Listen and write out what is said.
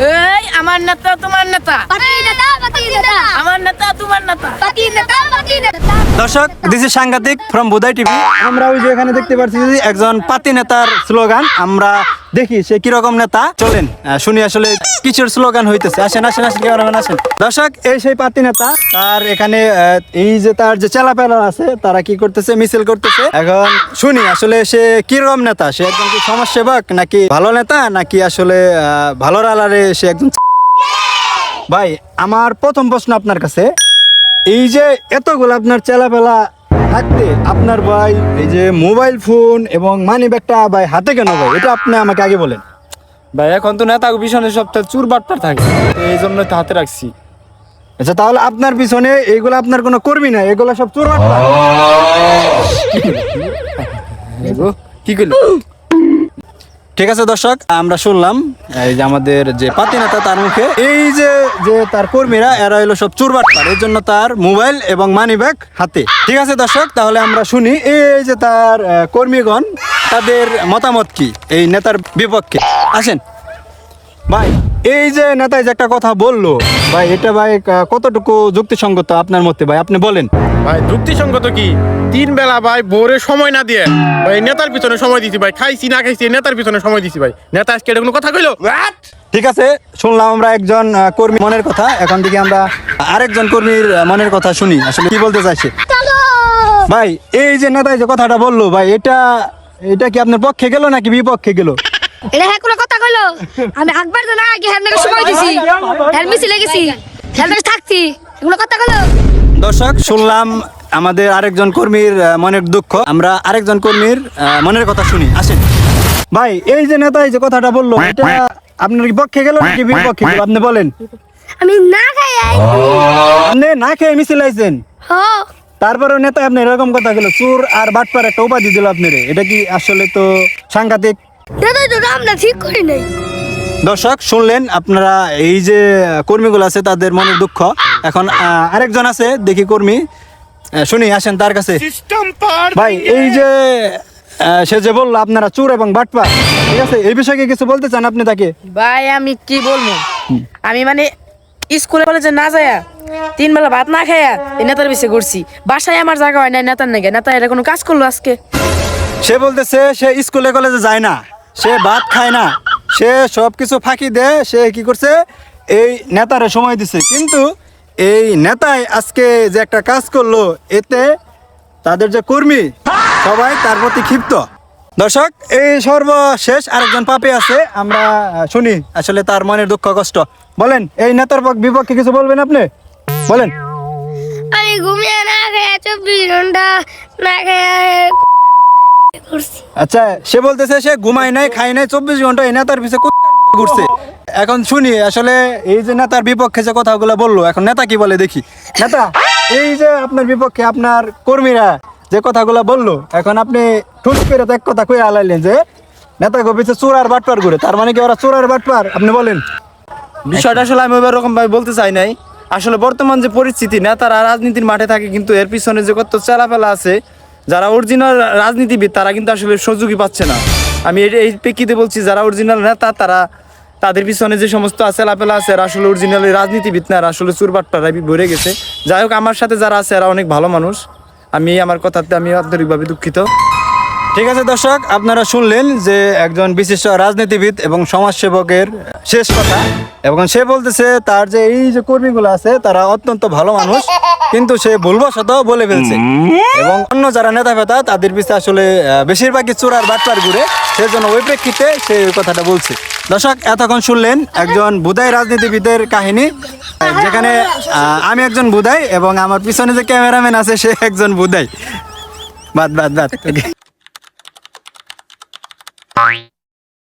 এই আমার নেতা তোমার নেতা, আমার নেতা তোমার নেতা। দর্শক, দিস ইজ সাংঘাতিক ফ্রম বুদাই টিভি। আমরা ওই যে এখানে দেখতে পাচ্ছি যে একজন পাতি নেতার স্লোগান। আমরা দেখি সে কিরকম নেতা। চলেন শুনি আসলে কিসের স্লোগান হইতেছে। আসেন আসেন আসেন, ক্যামেরাম্যান আসেন। দর্শক, এই সেই পাতি নেতা। তার এখানে এই যে তার যে চেলাপেলা আছে তারা কি করতেছে, মিছিল করতেছে। এখন শুনি আসলে সে কিরকম নেতা। সে একজন কি সমাজসেবক নাকি ভালো নেতা, নাকি আসলে ভালোর আলারে সে একজন। ভাই, আমার প্রথম প্রশ্ন আপনার কাছে, এই যে এতগুলো আপনার চেলাপেলা থাকতে আপনার ভাই এই যে মোবাইল ফোন এবং মানি ব্যাগটা ভাই হাতে কেন ভাই? এটা আপনি আমাকে আগে বলেন ভাই। এখন তো নেতা পিছনে সপ্তাহে চুর বাটপার থাকে, এই জন্য তো হাতে রাখছি। আচ্ছা, তাহলে আপনার পিছনে এইগুলো আপনার কোনো কর্মী না, এগুলো সব চোর বাটপার। কি করলো? ঠিক আছে দর্শক, আমরা শুনলাম এই যে আমাদের যে পাতি নেতা তার মুখে এই যে যে তার কর্মীরা এরা হলো সব চোর বাটপার, এর জন্য তার মোবাইল এবং মানি ব্যাগ হাতে। ঠিক আছে দর্শক, তাহলে আমরা শুনি এই যে তার কর্মীগণ তাদের মতামত কি এই নেতার বিপক্ষে। আসেন ভাই, এই যে নেতায় যে একটা কথা বললো ভাই, এটা ভাই কতটুকু যুক্তিসঙ্গত আপনার মতে ভাই? আপনি বলেন ভাই। যুক্তিসঙ্গত কি? 3 বেলা ভাই ভোরে সময় না দিয়ে ভাই নেতার পিছনে সময় দিছি ভাই। খাইছি না খাইছি নেতার পিছনে সময় দিছি ভাই। নেতা আজকে এটা কোনো কথা কইলো? ঠিক আছে, শুনলাম আমরা একজন কর্মী মনের কথা। এখন থেকে আমরা আরেকজন কর্মীর মনের কথা শুনি, আসলে কি বলতে চাইছে। ভাই, এই যে নেতায় যে কথাটা বললো ভাই, এটা কি আপনার পক্ষে গেল নাকি বিপক্ষে গেল? এটা হ্যাঁ কোনো কথা কইলো? আমি একবার তো না আগে হ্যান্ডের সময় দিছি, হ্যান্ড মিছি লেগেছি, হ্যান্ডের থাকছি, এগুলো কথা কইলো? দর্শক, শুনলাম আমাদের আরেকজন কর্মীর মনের দুঃখ। আমরা আরেকজন কর্মীর মনের কথা শুনি। আসেন ভাই, এই যে নেতায় যে কথাটা বললো এটা আপনার কি পক্ষে গেল নাকি বিপক্ষে গেল? আপনি বলেন। আমি না খাই আপনি না খেয়ে মিছিল আইছেন, তারপরে নেতা আপনার এরকম কথা গেল, চোর আর বাটপার একটা উপাধি দিল আপনারে। এটা কি আসলে তো সাংঘাতিক। দাদা তো আমরা ঠিক করি নাই। দর্শক, শুনলেন আপনারা এই যে কর্মীগুলো আছে তাদের মনের দুঃখ। এখন আরেকজন আছে দেখি কর্মী, শুনি, আসেন তার কাছে। ভাই, এই যে সে যে বললো আপনারা চোর এবং বাটপার, ঠিক আছে, এই বিষয়ে কিছু বলতে চান আপনি তাকে? ভাই আমি কি বলবো, আমি মানে স্কুলে কলেজে না যায়া 3 বেলা ভাত না খাইয়া এই নেতার পিছে ঘুরছি। বাসায় আমার জায়গা হয় নাই নেতার নাকি। নেতা এটা কোনো কাজ করলো আজকে? সে বলতেছে সে স্কুলে কলেজে যায় না, সে ভাত খায় না, সে সব কিছু ফাঁকি দেয়। সে কি করছে, এই নেতারে সময় দিছে। কিন্তু এই নেতাই আজকে যে একটা কাজ করলো, এতে তাদের যে কর্মী সবাই তার প্রতি ক্ষিপ্ত। দর্শক, এই সর্বশেষ আরেকজন পাপী আছে, আমরা শুনি আসলে তার মনের দুঃখ কষ্ট। বলেন, এই নেতার বিপক্ষে কিছু বলবেন আপনি? বলেন। আমি ঘুমিয়ে না খেয়ে 24 ঘন্টা না খেয়ে করছি। আচ্ছা, সে বলতেছে সে ঘুমায় নাই, খায় নাই, 24 ঘন্টা এই নেতার পিছে কুত্তার মতো ঘুরছে। এখন শুনি আসলে এই যে নেতার বিপক্ষে যে কথাগুলো বললো, এখন নেতা কি বলে দেখি। নেতা, এই যে আপনার বিপক্ষে আপনার কর্মীরা যে কথাগুলো বললো, এখন আপনি ঠুস করে এক কথা কয়ে আলাইলেন যে নেতা পিছে চোর আর বাটপার ঘুরে, তার মানে কি ওরা চোর আর বাটপার? আপনি বলেন। বিষয়টা আসলে আমি ওরকম ভাবে বলতে চাই নাই। আসলে বর্তমান যে পরিস্থিতি, নেতারা রাজনীতির মাঠে থাকে, কিন্তু এর পিছনে যে কত চেলাপেলা আছে, যারা অরিজিনাল রাজনীতিবিদ তারা কিন্তু আসলে সুযোগই পাচ্ছে না। আমি এই প্রেক্ষিতে বলছি, যারা অরিজিনাল নেতা তাদের পিছনে যে সমস্ত চেলাপেলা আছে এরা আসলে অরিজিনাল রাজনীতিবিদ না, এরা আসলে চুরবাট্টারা ভরে গেছে। যাই হোক, আমার সাথে যারা আছে এরা অনেক ভালো মানুষ। আমি আমার কথাতে আমি আন্তরিকভাবে দুঃখিত। ঠিক আছে দর্শক, আপনারা শুনলেন যে একজন বিশিষ্ট রাজনীতিবিদ এবং সমাজসেবকের শেষ কথা। এবং সে বলতেছে তার যে এই যে কর্মীগুলো আছে তারা অত্যন্ত ভালো মানুষ, কিন্তু সে ভুলবশত বলে ফেলছে। এবং অন্য যারা নেতা ফেতা তাদের পিছনে আসলে বেশিরভাগই চোর আর বাটপার ঘুরে, সেজন্য ওই প্রেক্ষিতে সে ওই কথাটা বলছে। দর্শক, এতক্ষণ শুনলেন একজন বুদাই রাজনীতিবিদের কাহিনী, যেখানে আমি একজন বুদাই এবং আমার পিছনে যে ক্যামেরাম্যান আছে সে একজন বুদাই। বাদ বাদ বাদ।